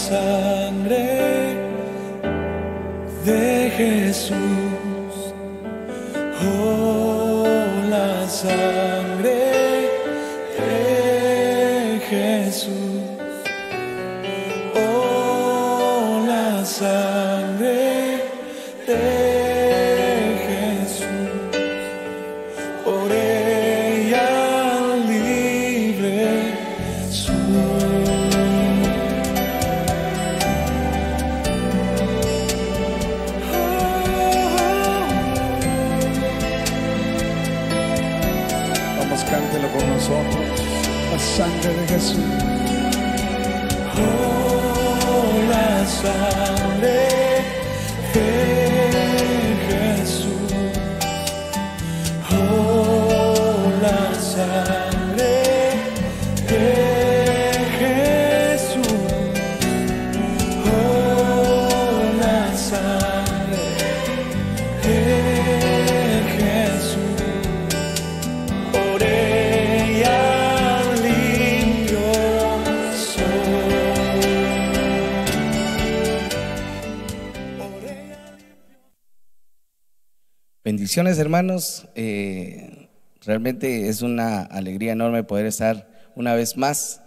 sangre de Jesús, oh, la sangre de Jesús, oh, la sangre de Jesús, por ella libre soy. Cántelo con nosotros, la sangre de Jesús. Oh, la sangre de Jesús, oh, la sangre de Jesús, oh, la sangre de Jesús, por ella limpio soy. Bendiciones, hermanos. Realmente es una alegría enorme poder estar una vez más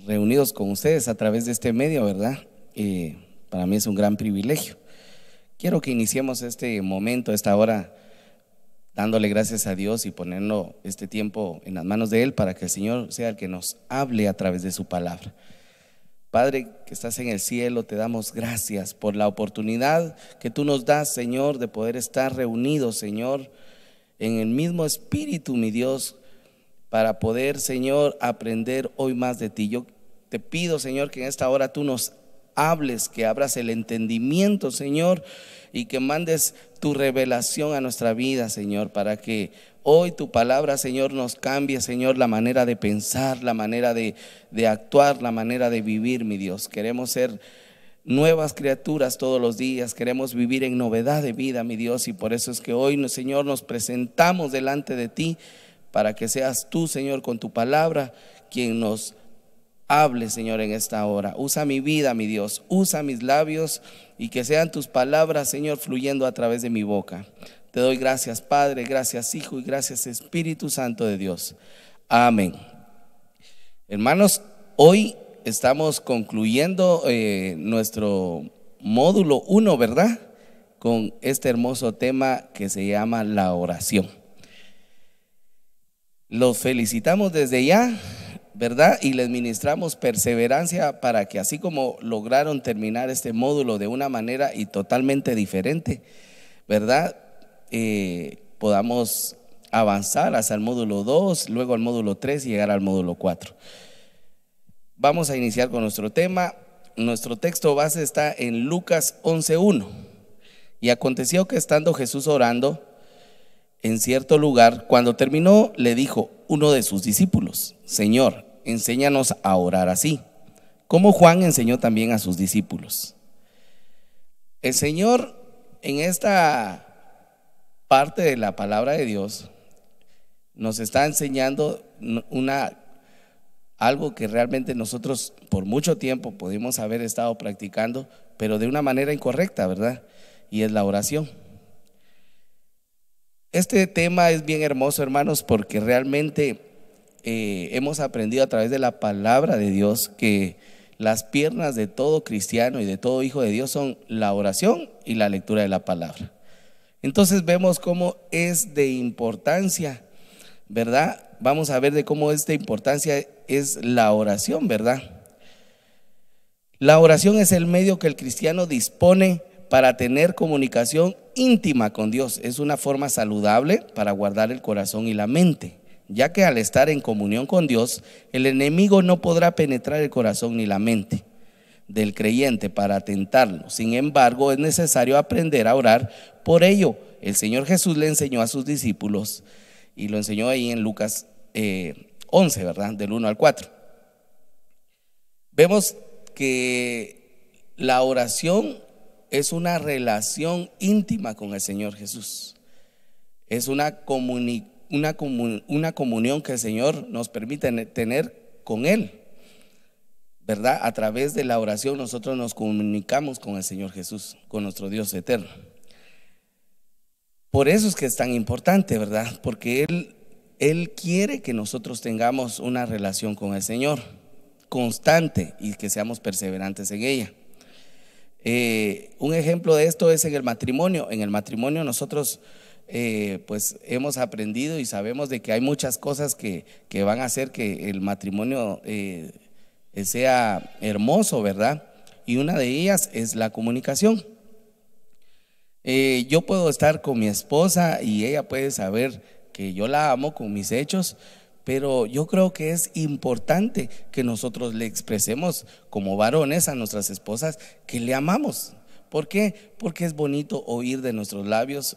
reunidos con ustedes a través de este medio, ¿verdad? Para mí es un gran privilegio. Quiero que iniciemos este momento, esta hora, dándole gracias a Dios y poniendo este tiempo en las manos de Él para que el Señor sea el que nos hable a través de su palabra. Padre que estás en el cielo, te damos gracias por la oportunidad que tú nos das, Señor, de poder estar reunidos, Señor, en el mismo espíritu, mi Dios, para poder, Señor, aprender hoy más de ti. Yo te pido, Señor, que en esta hora tú nos hables, que abras el entendimiento, Señor, y que mandes tu revelación a nuestra vida, Señor, para que hoy tu palabra, Señor, nos cambie, Señor, la manera de pensar, la manera de actuar, la manera de vivir, mi Dios. Queremos ser nuevas criaturas todos los días, queremos vivir en novedad de vida, mi Dios, y por eso es que hoy, Señor, nos presentamos delante de ti para que seas tú, Señor, con tu palabra quien nos hable, Señor, en esta hora. Usa mi vida, mi Dios, usa mis labios y que sean tus palabras, Señor, fluyendo a través de mi boca. Te doy gracias, Padre, gracias, Hijo, y gracias, Espíritu Santo de Dios. Amén. Hermanos, hoy estamos concluyendo nuestro módulo 1, ¿verdad? Con este hermoso tema que se llama la oración. Los felicitamos desde ya, ¿verdad? Y les ministramos perseverancia para que así como lograron terminar este módulo de una manera y totalmente diferente, ¿verdad? Podamos avanzar hasta el módulo 2, luego al módulo 3 y llegar al módulo 4. Vamos a iniciar con nuestro tema. Nuestro texto base está en Lucas 11:1. Y aconteció que estando Jesús orando en cierto lugar, cuando terminó, le dijo uno de sus discípulos: Señor, enséñanos a orar así, como Juan enseñó también a sus discípulos. El Señor, en esta parte de la palabra de Dios, nos está enseñando algo que realmente nosotros por mucho tiempo pudimos haber estado practicando, pero de una manera incorrecta, ¿verdad? Y es la oración. Este tema es bien hermoso, hermanos, porque realmente hemos aprendido a través de la palabra de Dios que las piernas de todo cristiano y de todo hijo de Dios son la oración y la lectura de la palabra. Entonces vemos cómo es de importancia, ¿verdad? Vamos a ver de cómo es de importancia es la oración, ¿verdad? La oración es el medio que el cristiano dispone para tener comunicación íntima con Dios. Es una forma saludable para guardar el corazón y la mente, ya que al estar en comunión con Dios, el enemigo no podrá penetrar el corazón ni la mente del creyente para tentarlo. Sin embargo, es necesario aprender a orar. Por ello, el Señor Jesús le enseñó a sus discípulos, y lo enseñó ahí en Lucas 11, ¿verdad? Del 1 al 4. Vemos que la oración es una relación íntima con el Señor Jesús. Es una comunión que el Señor nos permite tener con Él, ¿verdad? A través de la oración nosotros nos comunicamos con el Señor Jesús, con nuestro Dios eterno. Por eso es que es tan importante, ¿verdad? Porque Él quiere que nosotros tengamos una relación con el Señor constante y que seamos perseverantes en ella. Un ejemplo de esto es en el matrimonio. En el matrimonio nosotros pues hemos aprendido y sabemos de que hay muchas cosas que van a hacer que el matrimonio sea hermoso, ¿verdad? Y una de ellas es la comunicación. Yo puedo estar con mi esposa y ella puede saber que yo la amo con mis hechos, pero yo creo que es importante que nosotros le expresemos como varones a nuestras esposas que le amamos. ¿Por qué? Porque es bonito oír de nuestros labios,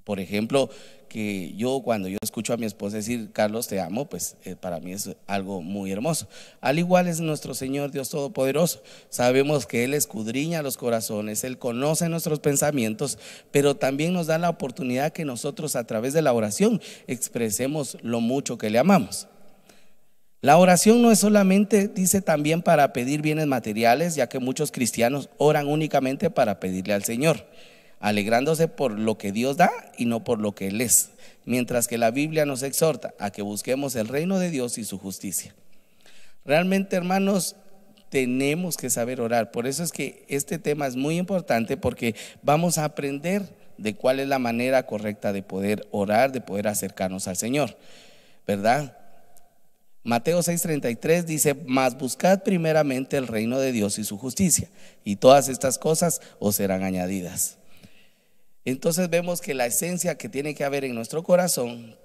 por ejemplo, que cuando yo escucho a mi esposa decir Carlos te amo, pues para mí es algo muy hermoso. Al igual es nuestro Señor Dios Todopoderoso. Sabemos que Él escudriña los corazones, Él conoce nuestros pensamientos, pero también nos da la oportunidad que nosotros a través de la oración expresemos lo mucho que le amamos. La oración no es solamente, dice, también para pedir bienes materiales, ya que muchos cristianos oran únicamente para pedirle al Señor, alegrándose por lo que Dios da y no por lo que Él es, mientras que la Biblia nos exhorta a que busquemos el reino de Dios y su justicia. Realmente, hermanos, tenemos que saber orar. Por eso es que este tema es muy importante, porque vamos a aprender de cuál es la manera correcta de poder orar, de poder acercarnos al Señor, ¿verdad? Mateo 6:33 dice: mas buscad primeramente el reino de Dios y su justicia, y todas estas cosas os serán añadidas. Entonces vemos que la esencia que tiene que haber en nuestro corazón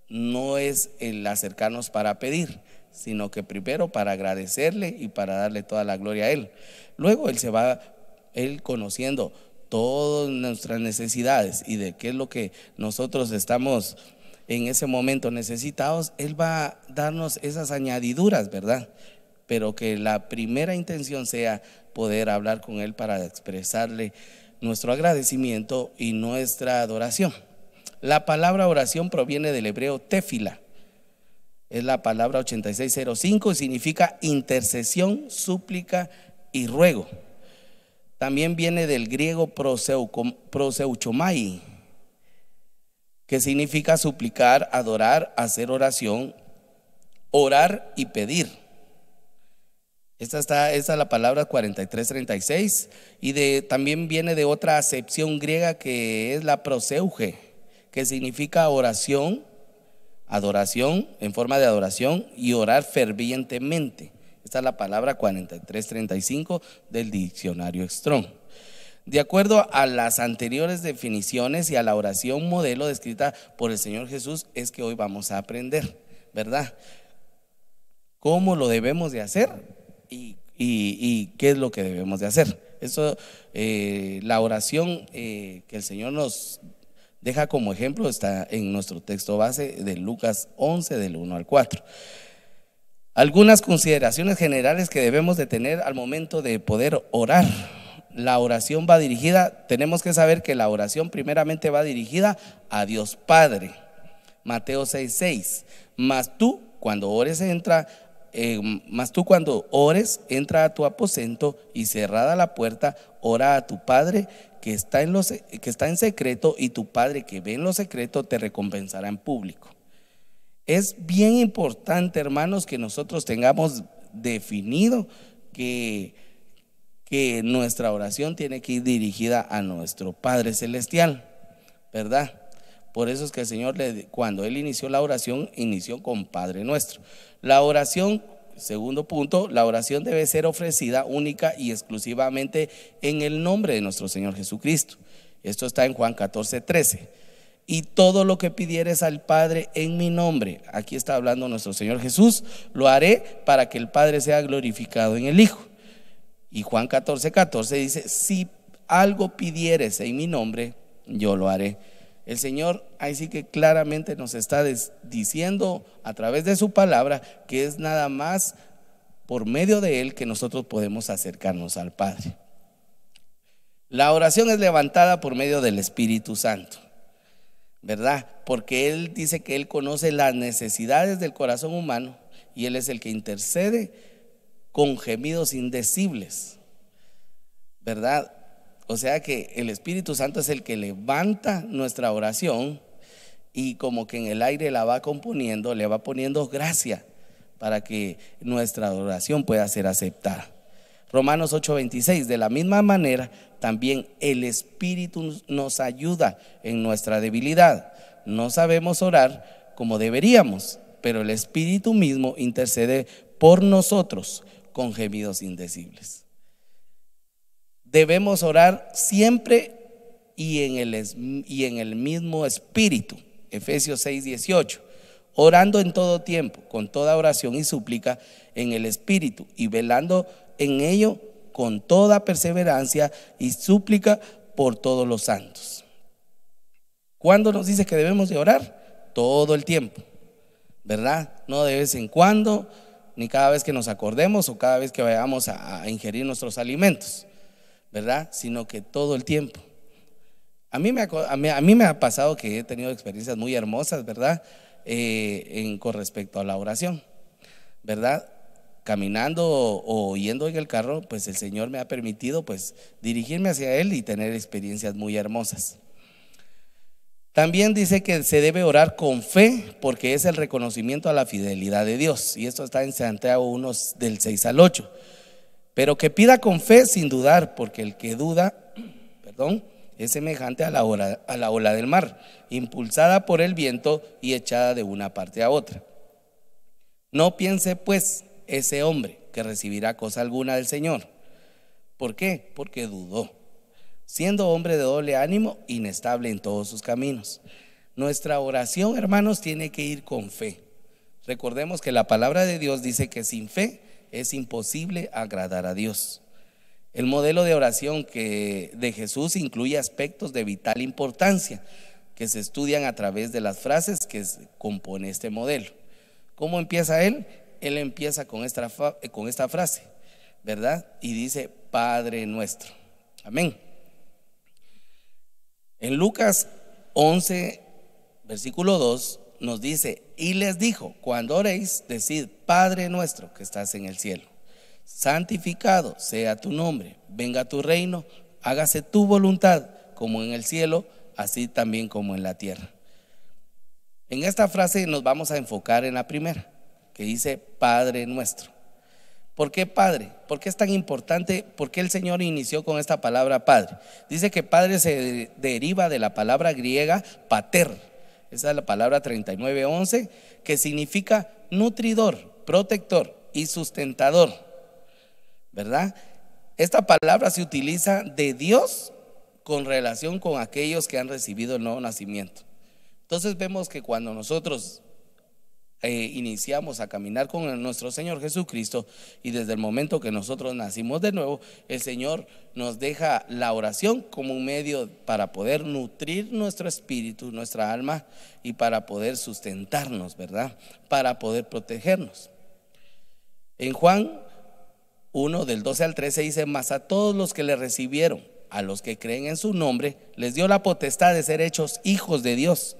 no es el acercarnos para pedir, sino que primero para agradecerle y para darle toda la gloria a Él. Luego Él conociendo todas nuestras necesidades y de qué es lo que nosotros estamos en ese momento necesitados, Él va a darnos esas añadiduras, ¿verdad? Pero que la primera intención sea poder hablar con Él para expresarle nuestro agradecimiento y nuestra adoración. La palabra oración proviene del hebreo tefila, es la palabra 8605 y significa intercesión, súplica y ruego. También viene del griego proseuchomai, que significa suplicar, adorar, hacer oración, orar y pedir. Esta es la palabra 4336 y también viene de otra acepción griega que es la proseuge, que significa oración, adoración en forma de adoración y orar fervientemente. Esta es la palabra 4335 del diccionario Strong. De acuerdo a las anteriores definiciones y a la oración modelo descrita por el Señor Jesús, es que hoy vamos a aprender, ¿verdad? ¿Cómo lo debemos de hacer? Y qué es lo que debemos de hacer. Eso, la oración que el Señor nos deja como ejemplo está en nuestro texto base de Lucas 11 del 1 al 4. Algunas consideraciones generales que debemos de tener al momento de poder orar. La oración va dirigida, tenemos que saber que la oración primeramente va dirigida a Dios Padre. Mateo 6:6. Mas tú cuando ores entra a tu aposento y cerrada la puerta, ora a tu Padre que está en secreto, y tu Padre que ve en lo secreto te recompensará en público. Es bien importante, hermanos, que nosotros tengamos definido que nuestra oración tiene que ir dirigida a nuestro Padre Celestial, ¿verdad? Por eso es que el Señor, cuando Él inició la oración, inició con Padre Nuestro. La oración, segundo punto, la oración debe ser ofrecida única y exclusivamente en el nombre de nuestro Señor Jesucristo. Esto está en Juan 14:13. Y todo lo que pidieres al Padre en mi nombre, aquí está hablando nuestro Señor Jesús, lo haré para que el Padre sea glorificado en el Hijo. Y Juan 14:14 dice: si algo pidieres en mi nombre, yo lo haré. El Señor ahí sí que claramente nos está diciendo a través de su palabra que es nada más por medio de Él que nosotros podemos acercarnos al Padre. La oración es levantada por medio del Espíritu Santo, ¿verdad? Porque Él dice que Él conoce las necesidades del corazón humano y Él es el que intercede con gemidos indecibles, ¿verdad? O sea que el Espíritu Santo es el que levanta nuestra oración y como que en el aire la va componiendo, le va poniendo gracia para que nuestra oración pueda ser aceptada. Romanos 8:26, de la misma manera también el Espíritu nos ayuda en nuestra debilidad. No sabemos orar como deberíamos, pero el Espíritu mismo intercede por nosotros con gemidos indecibles. Debemos orar siempre y en el mismo espíritu. Efesios 6:18, orando en todo tiempo, con toda oración y súplica en el espíritu, y velando en ello con toda perseverancia y súplica por todos los santos. ¿Cuándo nos dice que debemos de orar? Todo el tiempo, ¿verdad? No de vez en cuando, ni cada vez que nos acordemos o cada vez que vayamos a ingerir nuestros alimentos, ¿verdad? Sino que todo el tiempo. A mí me ha pasado que he tenido experiencias muy hermosas, ¿verdad? Con respecto a la oración, ¿verdad? Caminando o yendo en el carro, pues el Señor me ha permitido pues dirigirme hacia Él y tener experiencias muy hermosas. También dice que se debe orar con fe, porque es el reconocimiento a la fidelidad de Dios, y esto está en Santiago 1 del 6 al 8. Pero que pida con fe sin dudar, porque el que duda, es semejante a la ola del mar, impulsada por el viento y echada de una parte a otra. No piense pues ese hombre que recibirá cosa alguna del Señor. ¿Por qué? Porque dudó, siendo hombre de doble ánimo, inestable en todos sus caminos. Nuestra oración, hermanos, tiene que ir con fe. Recordemos que la palabra de Dios dice que sin fe es imposible agradar a Dios. El modelo de oración de Jesús incluye aspectos de vital importancia que se estudian a través de las frases que compone este modelo. ¿Cómo empieza él? Él empieza con esta frase, ¿verdad? Y dice: Padre nuestro. Amén. En Lucas 11, versículo 2 nos dice: y les dijo, cuando oréis, decid: Padre nuestro que estás en el cielo, santificado sea tu nombre, venga tu reino, hágase tu voluntad, como en el cielo, así también como en la tierra. En esta frase nos vamos a enfocar en la primera, que dice Padre nuestro. ¿Por qué Padre? ¿Por qué es tan importante? ¿Por qué el Señor inició con esta palabra Padre? Dice que Padre se deriva de la palabra griega pater. Esa es la palabra 39:11, que significa nutridor, protector y sustentador, ¿verdad? Esta palabra se utiliza de Dios con relación con aquellos que han recibido el nuevo nacimiento. Entonces vemos que cuando nosotros iniciamos a caminar con nuestro Señor Jesucristo, y desde el momento que nosotros nacimos de nuevo, el Señor nos deja la oración como un medio para poder nutrir nuestro espíritu, nuestra alma, y para poder sustentarnos, ¿verdad? Para poder protegernos. En Juan 1 del 12 al 13 dice: mas a todos los que le recibieron, a los que creen en su nombre, les dio la potestad de ser hechos hijos de Dios,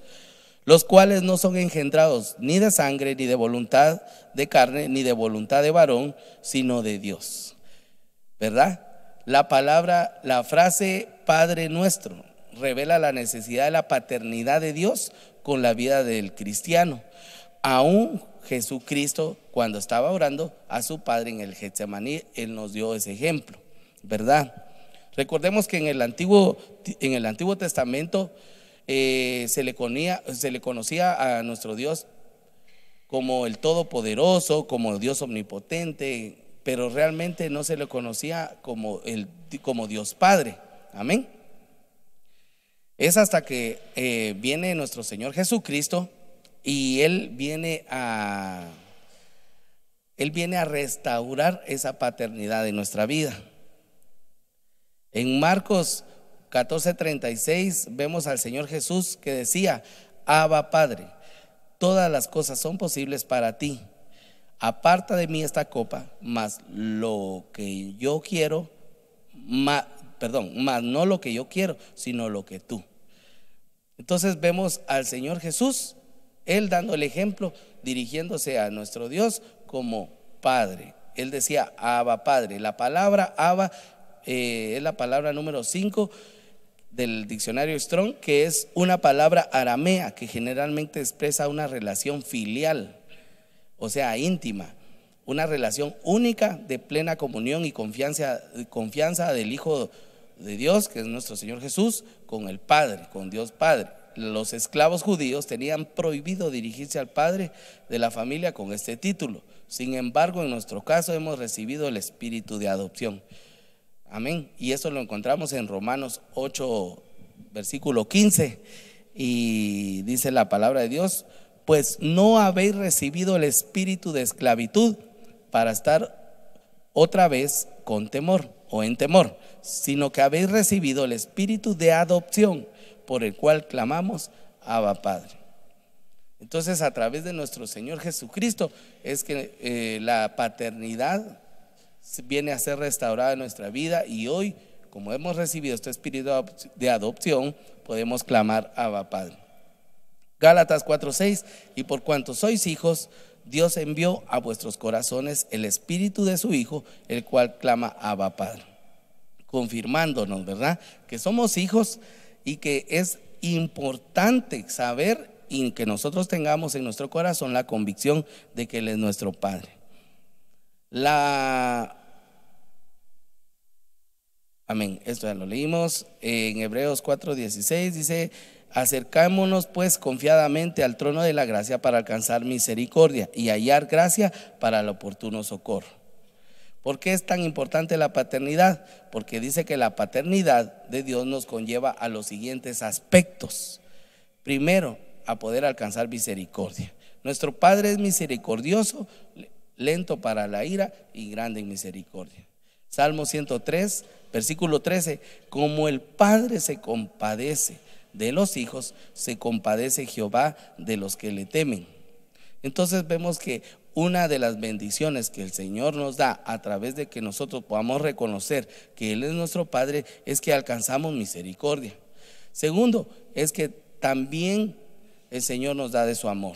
los cuales no son engendrados ni de sangre, ni de voluntad de carne, ni de voluntad de varón, sino de Dios. ¿Verdad? La frase Padre nuestro revela la necesidad de la paternidad de Dios con la vida del cristiano. Aún Jesucristo, cuando estaba orando a su Padre en el Getsemaní, Él nos dio ese ejemplo, ¿verdad? Recordemos que en el Antiguo Testamento se le conocía a nuestro Dios como el Todopoderoso, como el Dios Omnipotente, pero realmente no se le conocía como Dios Padre. Amén. Es hasta que viene nuestro Señor Jesucristo y Él viene a restaurar esa paternidad en nuestra vida. En Marcos 14:36 vemos al Señor Jesús que decía: Abba Padre, todas las cosas son posibles para ti, aparta de mí esta copa, mas lo que yo quiero, mas no lo que yo quiero, sino lo que tú. Entonces vemos al Señor Jesús, Él dando el ejemplo, dirigiéndose a nuestro Dios como Padre. él decía Abba Padre. La palabra Abba es la palabra número 5 del diccionario Strong, que es una palabra aramea que generalmente expresa una relación filial, o sea, íntima, una relación única de plena comunión y confianza del Hijo de Dios, que es nuestro Señor Jesús, con el Padre, con Dios Padre. Los esclavos judíos tenían prohibido dirigirse al padre de la familia con este título. Sin embargo, en nuestro caso hemos recibido el espíritu de adopción. Amén. Y eso lo encontramos en Romanos 8, versículo 15. Y dice la palabra de Dios: pues no habéis recibido el espíritu de esclavitud para estar otra vez con temor o en temor, sino que habéis recibido el espíritu de adopción, por el cual clamamos Abba Padre. Entonces, a través de nuestro Señor Jesucristo es que la paternidad viene a ser restaurada en nuestra vida, y hoy, como hemos recibido este espíritu de adopción, podemos clamar Abba Padre. Gálatas 4:6: y por cuanto sois hijos, Dios envió a vuestros corazones el espíritu de su Hijo, el cual clama Abba Padre, confirmándonos, ¿verdad?, que somos hijos, y que es importante saber y que nosotros tengamos en nuestro corazón la convicción de que Él es nuestro Padre. Amén. Esto ya lo leímos en Hebreos 4:16, dice: acercémonos pues confiadamente al trono de la gracia para alcanzar misericordia y hallar gracia para el oportuno socorro. ¿Por qué es tan importante la paternidad? Porque dice que la paternidad de Dios nos conlleva a los siguientes aspectos. Primero, a poder alcanzar misericordia. Nuestro Padre es misericordioso, lento para la ira y grande en misericordia. Salmo 103, versículo 13: como el Padre se compadece de los hijos, se compadece Jehová de los que le temen. Entonces vemos que una de las bendiciones que el Señor nos da a través de que nosotros podamos reconocer que Él es nuestro Padre es que alcanzamos misericordia. Segundo, es que también el Señor nos da de su amor.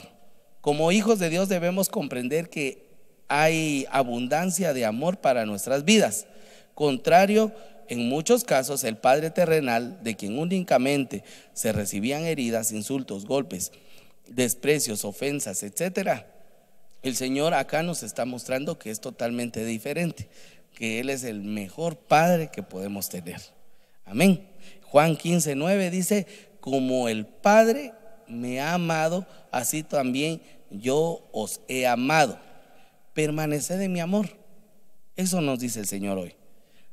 Como hijos de Dios debemos comprender que hay abundancia de amor para nuestras vidas. Contrario, en muchos casos, el Padre terrenal, de quien únicamente se recibían heridas, insultos, golpes, desprecios, ofensas, etcétera, el Señor acá nos está mostrando que es totalmente diferente, que Él es el mejor Padre que podemos tener. Amén. Juan 15:9 dice: como el Padre me ha amado, así también yo os he amado. Permaneced en mi amor. Eso nos dice el Señor hoy,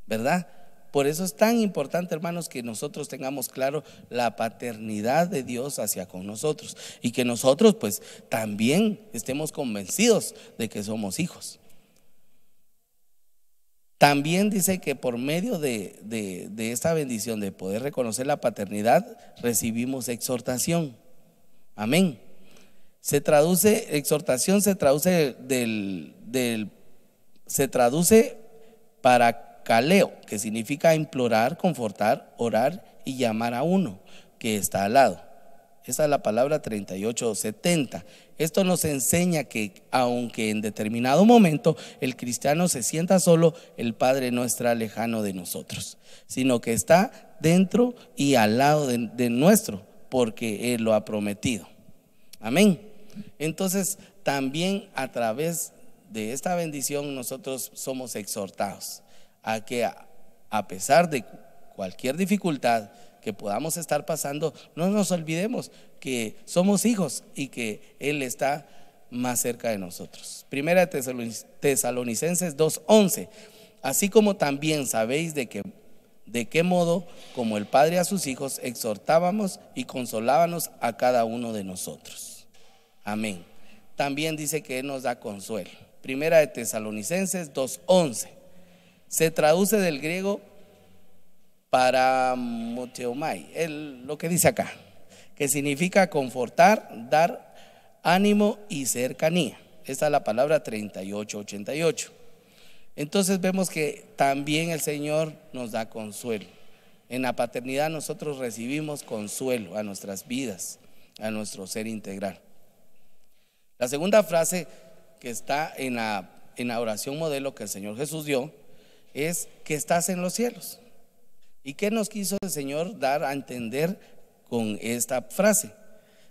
¿verdad? Por eso es tan importante, hermanos, que nosotros tengamos claro la paternidad de Dios hacia con nosotros, y que nosotros pues también estemos convencidos de que somos hijos. También dice que por medio de esta bendición de poder reconocer la paternidad, recibimos exhortación. Amén. Exhortación se traduce para caleo, que significa implorar, confortar, orar y llamar a uno que está al lado. Esa es la palabra 3870. Esto nos enseña que aunque en determinado momento el cristiano se sienta solo, el Padre no está lejano de nosotros, sino que está dentro y al lado de nuestro, porque Él lo ha prometido. Amén. Entonces también a través de esta bendición nosotros somos exhortados a que a pesar de cualquier dificultad que podamos estar pasando, no nos olvidemos que somos hijos y que Él está más cerca de nosotros. Primera Tesalonicenses 2:11: así como también sabéis de qué modo, como el Padre a sus hijos, exhortábamos y consolábamos a cada uno de nosotros. Amén. También dice que Él nos da consuelo. Primera de Tesalonicenses 2:11 se traduce del griego paramoteomai, lo que dice acá, que significa confortar, dar ánimo y cercanía. Esta es la palabra 3888. Entonces vemos que también el Señor nos da consuelo. En la paternidad nosotros recibimos consuelo a nuestras vidas, a nuestro ser integral. La segunda frase que está en en la oración modelo que el Señor Jesús dio es que estás en los cielos. ¿Y qué nos quiso el Señor dar a entender con esta frase?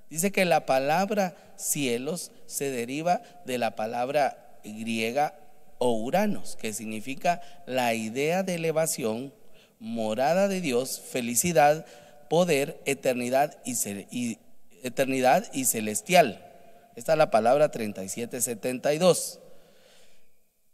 Dice que la palabra cielos se deriva de la palabra griega ouranos, que significa la idea de elevación, morada de Dios, felicidad, poder, eternidad y celestial. Esta es la palabra 3772.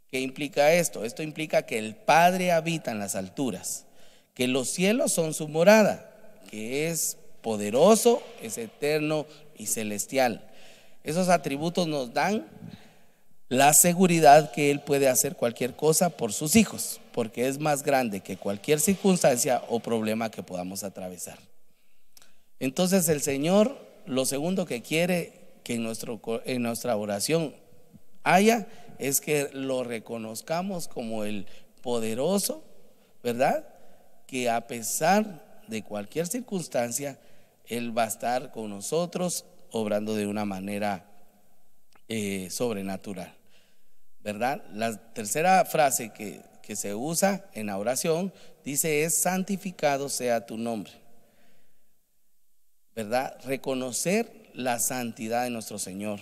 ¿Qué implica esto? Esto implica que el Padre habita en las alturas, que los cielos son su morada, que es poderoso, es eterno y celestial. Esos atributos nos dan la seguridad que Él puede hacer cualquier cosa por sus hijos, porque es más grande que cualquier circunstancia o problema que podamos atravesar. Entonces el Señor, lo segundo que quiere que en nuestra oración haya es que lo reconozcamos como el poderoso, ¿verdad? Que a pesar de cualquier circunstancia, Él va a estar con nosotros obrando de una manera sobrenatural, ¿verdad? La tercera frase que se usa en la oración dice es: santificado sea tu nombre, ¿verdad? Reconocer la santidad de nuestro Señor.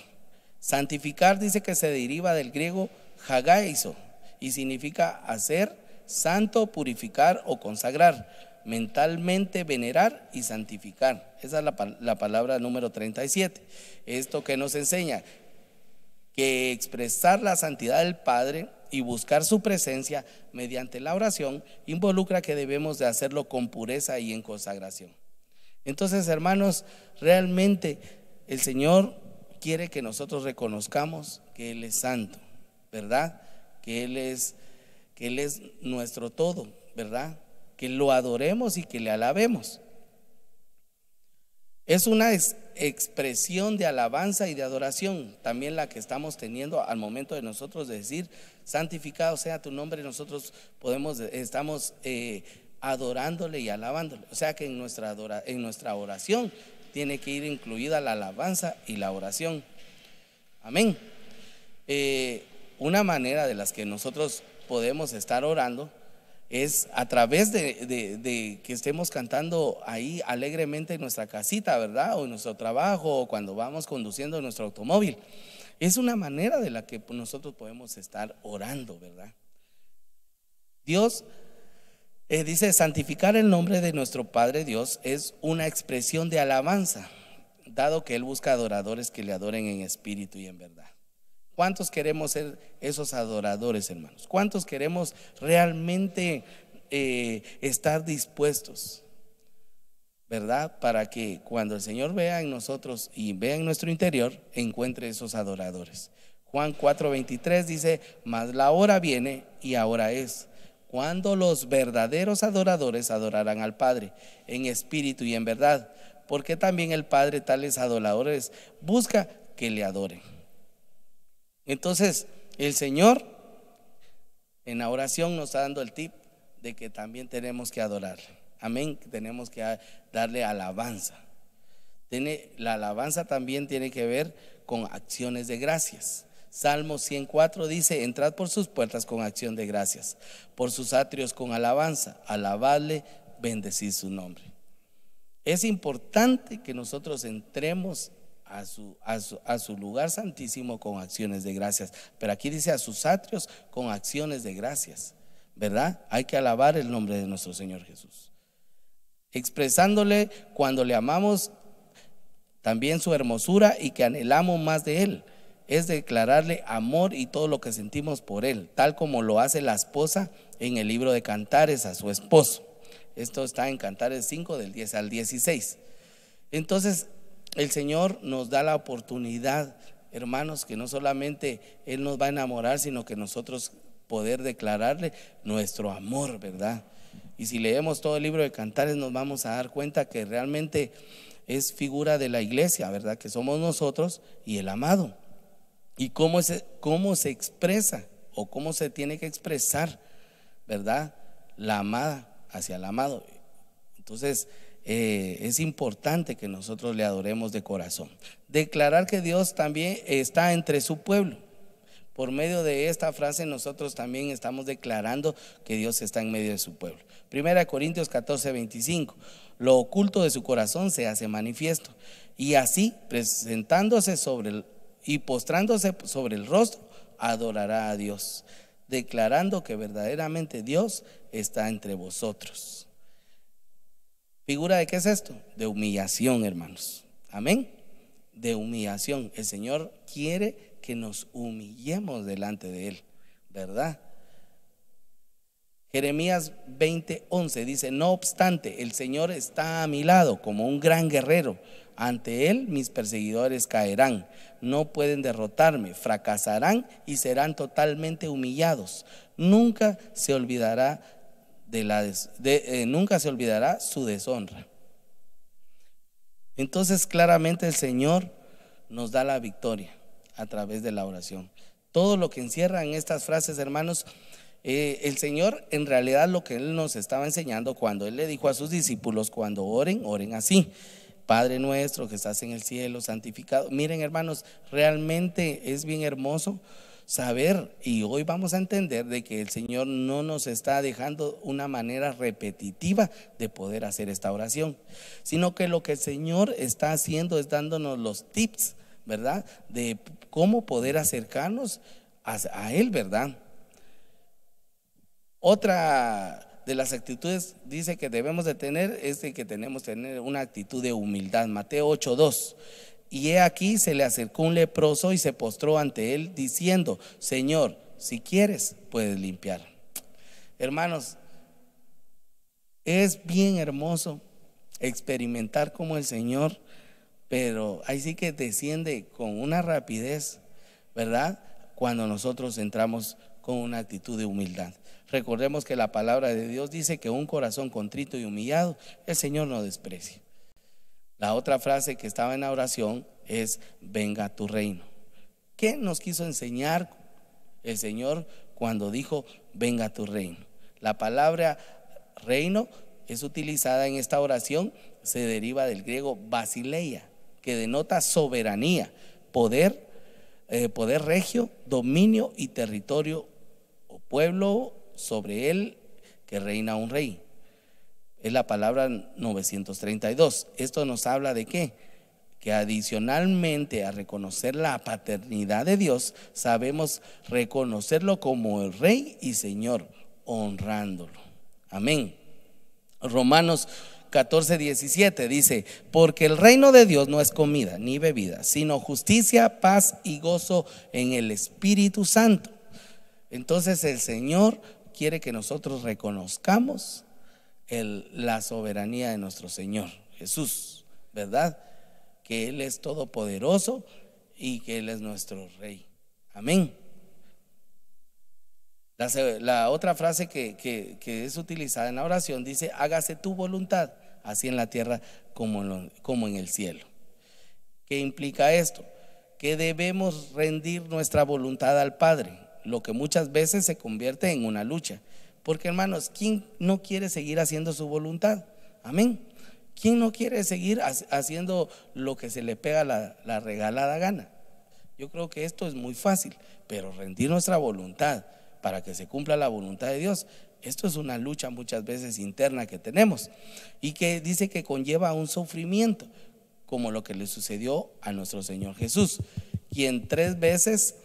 Santificar dice que se deriva del griego hagaizo y significa hacer santo, purificar o consagrar, mentalmente venerar y santificar. Esa es la palabra número 37. Esto que nos enseña que expresar la santidad del Padre y buscar su presencia mediante la oración involucra que debemos de hacerlo con pureza y en consagración. Entonces, hermanos, realmente el Señor quiere que nosotros reconozcamos que Él es santo, ¿verdad? Que Él es nuestro todo, ¿verdad? Que lo adoremos y que le alabemos. Es una expresión de alabanza y de adoración también la que estamos teniendo al momento de nosotros de decir: santificado sea tu nombre. Nosotros estamos adorándole y alabándole. O sea que en nuestra oración tiene que ir incluida la alabanza y la oración. Amén. Una manera de las que nosotros podemos estar orando es a través de que estemos cantando ahí alegremente en nuestra casita, ¿verdad? O en nuestro trabajo, o cuando vamos conduciendo nuestro automóvil. Es una manera de la que nosotros podemos estar orando, ¿verdad? Dios dice: santificar el nombre de nuestro Padre Dios es una expresión de alabanza, dado que Él busca adoradores que le adoren en espíritu y en verdad. ¿Cuántos queremos ser esos adoradores, hermanos? ¿Cuántos queremos realmente estar dispuestos, ¿verdad? Para que cuando el Señor vea en nosotros y vea en nuestro interior, encuentre esos adoradores. Juan 4:23 dice: mas la hora viene y ahora es, cuando los verdaderos adoradores adorarán al Padre en espíritu y en verdad, porque también el Padre tales adoradores busca que le adoren. Entonces el Señor en la oración nos está dando el tip de que también tenemos que adorarle. Amén. Tenemos que darle alabanza. La alabanza también tiene que ver con acciones de gracias. Salmo 104 dice: entrad por sus puertas con acción de gracias, por sus atrios con alabanza, alabadle, bendecid su nombre. Es importante que nosotros entremos a su lugar santísimo con acciones de gracias, pero aquí dice a sus atrios con acciones de gracias, ¿verdad? Hay que alabar el nombre de nuestro Señor Jesús, expresándole cuando le amamos también su hermosura y que anhelamos más de Él. Es declararle amor y todo lo que sentimos por Él, tal como lo hace la esposa en el libro de Cantares a su esposo. Esto está en Cantares 5 del 10 al 16. Entonces el Señor nos da la oportunidad, hermanos, que no solamente Él nos va a enamorar, sino que nosotros poder declararle nuestro amor, ¿verdad? Y si leemos todo el libro de Cantares nos vamos a dar cuenta que realmente es figura de la iglesia, ¿verdad? Que somos nosotros y el amado. Y cómo se expresa o cómo se tiene que expresar, ¿verdad? La amada hacia el amado. Entonces es importante que nosotros le adoremos de corazón. Declarar que Dios también está entre su pueblo, Por medio de esta frase nosotros también estamos declarando que Dios está en medio de su pueblo. 1 Corintios 14:25, lo oculto de su corazón se hace manifiesto, y así presentándose y postrándose sobre el rostro, adorará a Dios, declarando que verdaderamente Dios está entre vosotros. ¿Figura de qué es esto? De humillación, hermanos. Amén. De humillación. El Señor quiere que nos humillemos delante de Él, ¿verdad? Jeremías 20:11 dice: no obstante, el Señor está a mi lado como un gran guerrero. Ante Él mis perseguidores caerán, no pueden derrotarme, fracasarán y serán totalmente humillados. Nunca se olvidará nunca se olvidará su deshonra. Entonces claramente el Señor nos da la victoria a través de la oración. Todo lo que encierra en estas frases, hermanos, el Señor en realidad lo que Él nos estaba enseñando cuando Él le dijo a sus discípulos: cuando oren, oren así: Padre nuestro que estás en el cielo, santificado. Miren, hermanos, realmente es bien hermoso saber, y hoy vamos a entender, de que el Señor no nos está dejando una manera repetitiva de poder hacer esta oración, sino que lo que el Señor está haciendo es dándonos los tips, ¿verdad?, de cómo poder acercarnos a Él, ¿verdad? Otra de las actitudes dice que debemos de tener es de que tenemos que tener una actitud de humildad. Mateo 8:2. Y he aquí se le acercó un leproso y se postró ante él diciendo: Señor, si quieres puedes limpiar. Hermanos, es bien hermoso experimentar como el Señor, pero ahí sí que desciende con una rapidez, ¿verdad?, cuando nosotros entramos con una actitud de humildad. Recordemos que la palabra de Dios dice que un corazón contrito y humillado el Señor no desprecia. La otra frase que estaba en la oración es: venga a tu reino. ¿Qué nos quiso enseñar el Señor cuando dijo venga a tu reino? La palabra reino es utilizada en esta oración, se deriva del griego basileia, que denota soberanía, poder regio, dominio y territorio o pueblo sobre él que reina un rey. Es la palabra 932. Esto nos habla de qué: que adicionalmente a reconocer la paternidad de Dios, sabemos reconocerlo como el Rey y Señor, honrándolo. Amén. Romanos 14:17 dice: porque el reino de Dios no es comida ni bebida, sino justicia, paz y gozo en el Espíritu Santo. Entonces el Señor quiere que nosotros reconozcamos la soberanía de nuestro Señor Jesús, ¿verdad?, que Él es todopoderoso y que Él es nuestro Rey. Amén. La otra frase que es utilizada en la oración dice: hágase tu voluntad, así en la tierra como en el cielo. ¿Qué implica esto? Que debemos rendir nuestra voluntad al Padre, lo que muchas veces se convierte en una lucha. Porque, hermanos, ¿quién no quiere seguir haciendo su voluntad? Amén. ¿Quién no quiere seguir haciendo lo que se le pega la regalada gana? Yo creo que esto es muy fácil, pero rendir nuestra voluntad para que se cumpla la voluntad de Dios, esto es una lucha muchas veces interna que tenemos, y que dice que conlleva un sufrimiento, como lo que le sucedió a nuestro Señor Jesús, quien 3 veces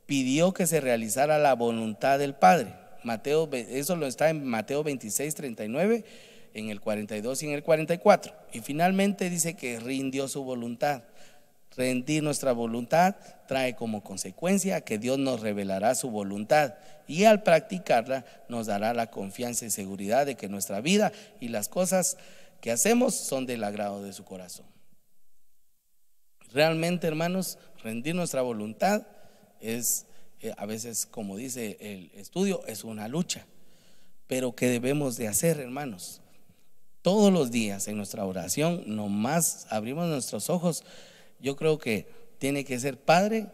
pidió que se realizara la voluntad del Padre. Eso lo está en Mateo 26:39, en el 42 y en el 44. Y finalmente dice que rindió su voluntad. Rendir nuestra voluntad trae como consecuencia que Dios nos revelará su voluntad, y al practicarla nos dará la confianza y seguridad de que nuestra vida y las cosas que hacemos son del agrado de su corazón. Realmente, hermanos, rendir nuestra voluntad es, a veces, como dice el estudio, es una lucha. Pero ¿qué debemos de hacer, hermanos? Todos los días en nuestra oración, nomás abrimos nuestros ojos, yo creo que tiene que ser: Padre,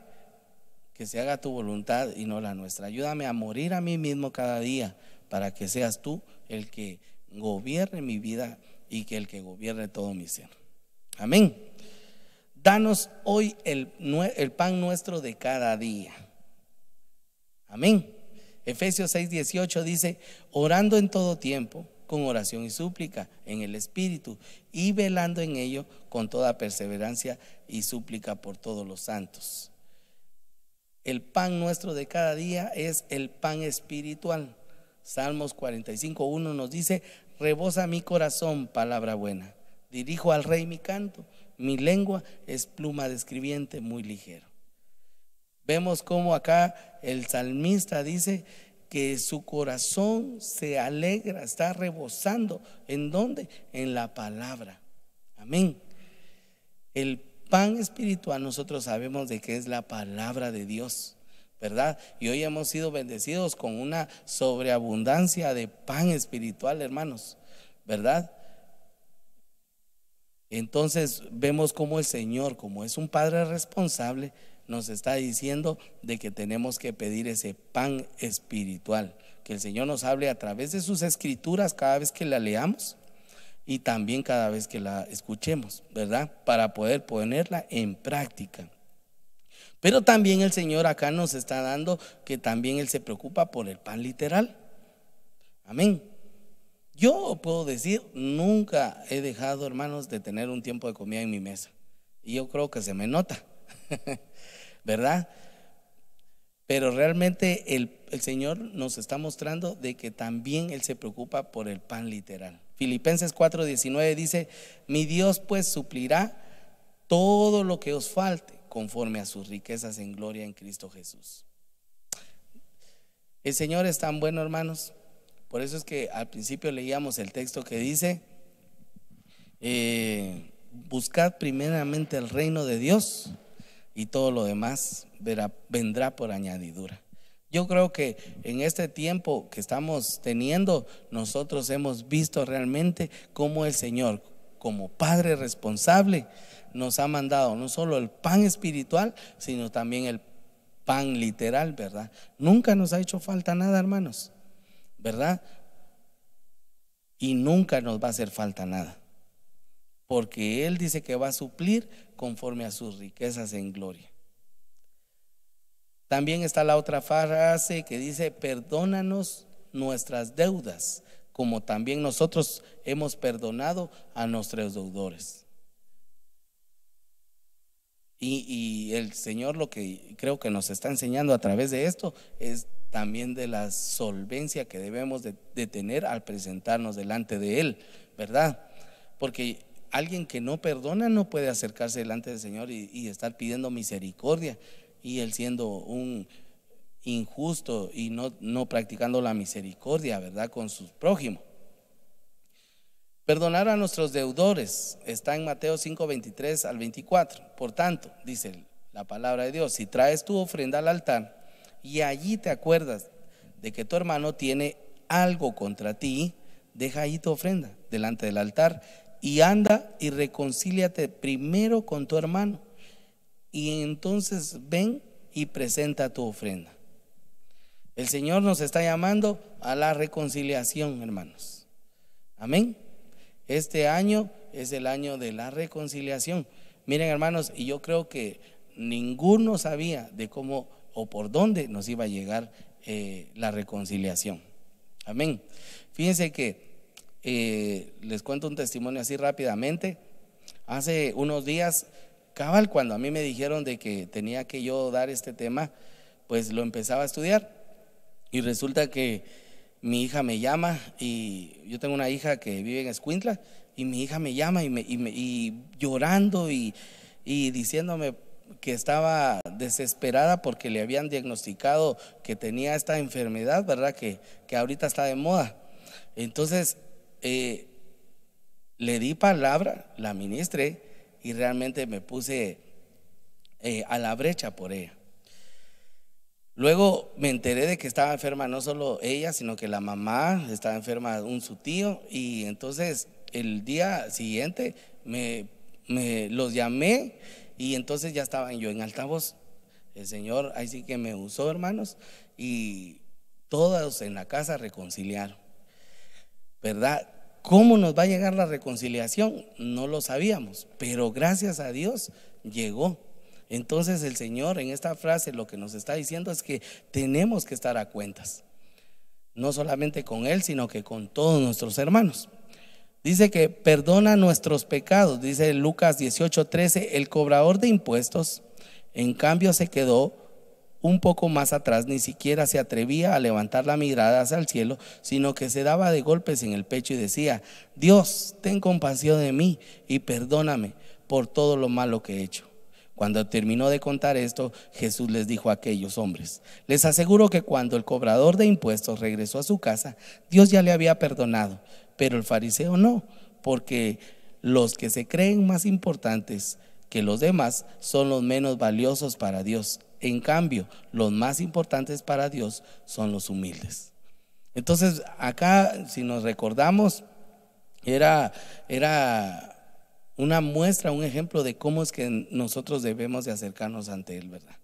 que se haga tu voluntad y no la nuestra. Ayúdame a morir a mí mismo cada día, para que seas tú el que gobierne mi vida y que el que gobierne todo mi ser. Amén. Danos hoy el pan nuestro de cada día. Amén. Efesios 6:18 dice: orando en todo tiempo, con oración y súplica en el Espíritu, y velando en ello con toda perseverancia y súplica por todos los santos. El pan nuestro de cada día es el pan espiritual. Salmos 45:1 nos dice: rebosa mi corazón palabra buena, dirijo al Rey mi canto, mi lengua es pluma de escribiente muy ligero. Vemos cómo acá el salmista dice que su corazón se alegra, está rebosando. ¿En dónde? En la palabra. Amén. El pan espiritual nosotros sabemos de que es la palabra de Dios, ¿verdad? Y hoy hemos sido bendecidos con una sobreabundancia de pan espiritual, hermanos, ¿verdad? Entonces vemos cómo el Señor, como es un Padre responsable, nos está diciendo de que tenemos que pedir ese pan espiritual, que el Señor nos hable a través de sus escrituras cada vez que la leamos y también cada vez que la escuchemos, ¿verdad? Para poder ponerla en práctica. Pero también el Señor acá nos está dando que también Él se preocupa por el pan literal. Amén. Yo puedo decir, nunca he dejado, hermanos, de tener un tiempo de comida en mi mesa, y yo creo que se me nota, ¿verdad? Pero realmente el Señor nos está mostrando de que también Él se preocupa por el pan literal. Filipenses 4:19 dice: mi Dios pues suplirá todo lo que os falte conforme a sus riquezas en gloria en Cristo Jesús. El Señor es tan bueno, hermanos. Por eso es que al principio leíamos el texto que dice: buscad primeramente el reino de Dios y todo lo demás vendrá por añadidura. Yo creo que en este tiempo que estamos teniendo, nosotros hemos visto realmente cómo el Señor, como Padre responsable, nos ha mandado no solo el pan espiritual, sino también el pan literal, ¿verdad? Nunca nos ha hecho falta nada, hermanos, ¿verdad? Y nunca nos va a hacer falta nada, porque Él dice que va a suplir conforme a sus riquezas en gloria. También está la otra frase que dice: perdónanos nuestras deudas, como también nosotros hemos perdonado a nuestros deudores. Y el Señor lo que creo que nos está enseñando a través de esto es también de la solvencia que debemos de tener al presentarnos delante de Él, ¿verdad? Porque alguien que no perdona no puede acercarse delante del Señor y estar pidiendo misericordia, y Él siendo un injusto y no practicando la misericordia, ¿verdad?, con sus prójimos. Perdonar a nuestros deudores está en Mateo 5:23 al 24. Por tanto, dice la palabra de Dios: si traes tu ofrenda al altar y allí te acuerdas de que tu hermano tiene algo contra ti, deja ahí tu ofrenda delante del altar y anda y reconcíliate primero con tu hermano, y entonces ven y presenta tu ofrenda. El Señor nos está llamando a la reconciliación, hermanos. Amén. Este año es el año de la reconciliación. Miren, hermanos, y yo creo que ninguno sabía de cómo o por dónde nos iba a llegar la reconciliación. Amén. Fíjense que les cuento un testimonio así rápidamente. Hace unos días, cabal, cuando a mí me dijeron de que tenía que yo dar este tema, pues lo empezaba a estudiar, y resulta que mi hija me llama, y yo tengo una hija que vive en Escuintla, y mi hija me llama y llorando y diciéndome que estaba desesperada porque le habían diagnosticado que tenía esta enfermedad, ¿verdad?, que ahorita está de moda. Entonces le di palabra, la ministré, y realmente me puse a la brecha por ella. Luego me enteré de que estaba enferma no solo ella, sino que la mamá estaba enferma, su tío, y entonces el día siguiente me los llamé, y entonces ya estaba yo en altavoz. El Señor ahí sí que me usó, hermanos, y todos en la casa reconciliaron, ¿verdad? ¿Cómo nos va a llegar la reconciliación? No lo sabíamos, pero gracias a Dios llegó. Entonces el Señor en esta frase lo que nos está diciendo es que tenemos que estar a cuentas, no solamente con Él, sino que con todos nuestros hermanos. Dice que perdona nuestros pecados, dice Lucas 18:13, el cobrador de impuestos en cambio se quedó un poco más atrás, ni siquiera se atrevía a levantar la mirada hacia el cielo, sino que se daba de golpes en el pecho y decía: Dios, ten compasión de mí y perdóname por todo lo malo que he hecho. Cuando terminó de contar esto, Jesús les dijo a aquellos hombres: les aseguro que cuando el cobrador de impuestos regresó a su casa, Dios ya le había perdonado, pero el fariseo no, porque los que se creen más importantes que los demás son los menos valiosos para Dios. En cambio, los más importantes para Dios son los humildes. Entonces, acá, si nos recordamos, era una muestra, un ejemplo de cómo es que nosotros debemos de acercarnos ante Él, ¿verdad?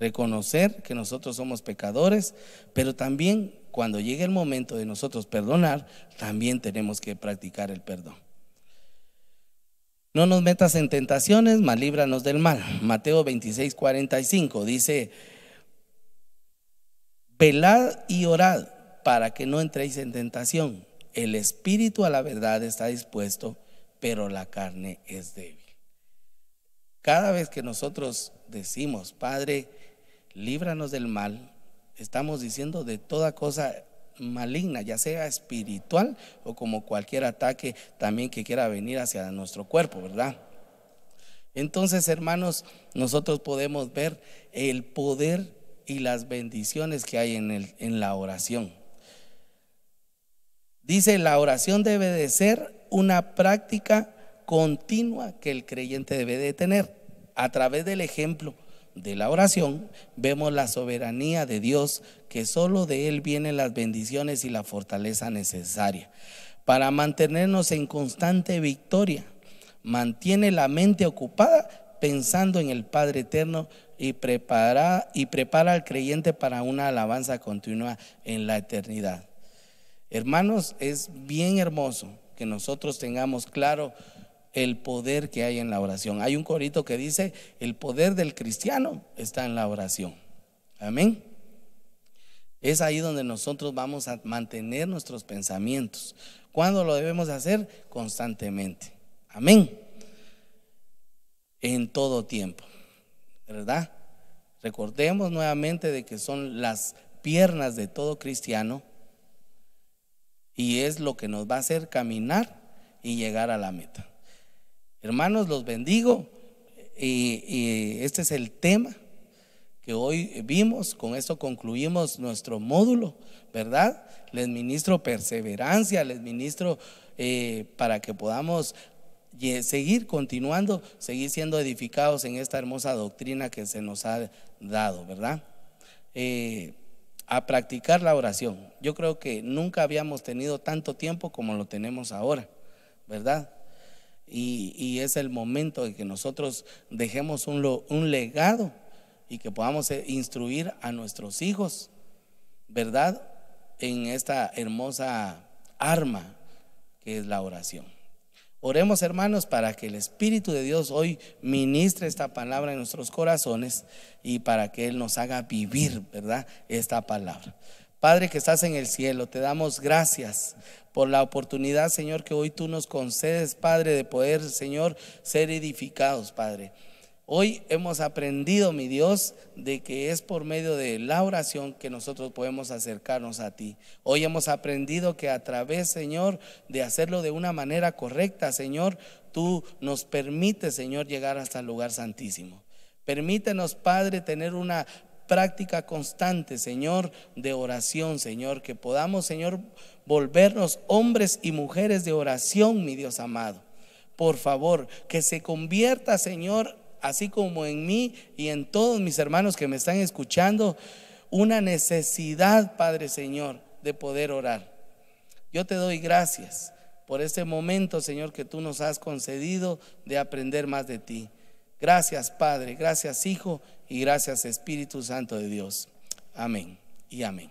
Reconocer que nosotros somos pecadores, pero también cuando llegue el momento de nosotros perdonar, también tenemos que practicar el perdón. No nos metas en tentaciones, mas líbranos del mal. Mateo 26:45 dice: velad y orad para que no entréis en tentación. El espíritu a la verdad está dispuesto, pero la carne es débil. Cada vez que nosotros decimos: Padre, líbranos del mal, estamos diciendo de toda cosa maligna, ya sea espiritual o como cualquier ataque también que quiera venir hacia nuestro cuerpo, ¿verdad? Entonces, hermanos, nosotros podemos ver el poder y las bendiciones que hay en la oración. Dice: la oración debe de ser una práctica continua que el creyente debe de tener. A través del ejemplo de la oración vemos la soberanía de Dios, que solo de Él vienen las bendiciones y la fortaleza necesaria para mantenernos en constante victoria. Mantiene la mente ocupada pensando en el Padre eterno y prepara al creyente para una alabanza continua en la eternidad. Hermanos, es bien hermoso que nosotros tengamos claro el poder que hay en la oración. Hay un corito que dice: el poder del cristiano está en la oración. Amén. Es ahí donde nosotros vamos a mantener nuestros pensamientos. ¿Cuándo lo debemos hacer? Constantemente. Amén. En todo tiempo, ¿verdad? Recordemos nuevamente de que son las piernas de todo cristiano y es lo que nos va a hacer caminar y llegar a la meta. Hermanos, los bendigo y este es el tema que hoy vimos. Con esto concluimos nuestro módulo, ¿verdad? Les ministro perseverancia, les ministro para que podamos seguir continuando, seguir siendo edificados en esta hermosa doctrina que se nos ha dado, ¿verdad? A practicar la oración. Yo creo que nunca habíamos tenido tanto tiempo como lo tenemos ahora, ¿verdad? Y es el momento de que nosotros dejemos un legado y que podamos instruir a nuestros hijos, ¿verdad? En esta hermosa arma que es la oración. Oremos, hermanos, para que el Espíritu de Dios hoy ministre esta palabra en nuestros corazones y para que Él nos haga vivir, ¿verdad?, esta palabra. Padre que estás en el cielo, te damos gracias por la oportunidad, Señor, que hoy tú nos concedes, Padre, de poder, Señor, ser edificados, Padre. Hoy hemos aprendido, mi Dios, de que es por medio de la oración que nosotros podemos acercarnos a ti. Hoy hemos aprendido que a través, Señor, de hacerlo de una manera correcta, Señor, tú nos permites, Señor, llegar hasta el lugar santísimo. Permítenos, Padre, tener una práctica constante, Señor, de oración, Señor, que podamos, Señor, volvernos hombres y mujeres de oración, mi Dios amado. Por favor, que se convierta, Señor, así como en mí y en todos mis hermanos que me están escuchando, una necesidad, Padre Señor, de poder orar. Yo te doy gracias por este momento, Señor, que tú nos has concedido de aprender más de ti. Gracias, Padre, gracias, Hijo, y gracias, Espíritu Santo de Dios. Amén y amén.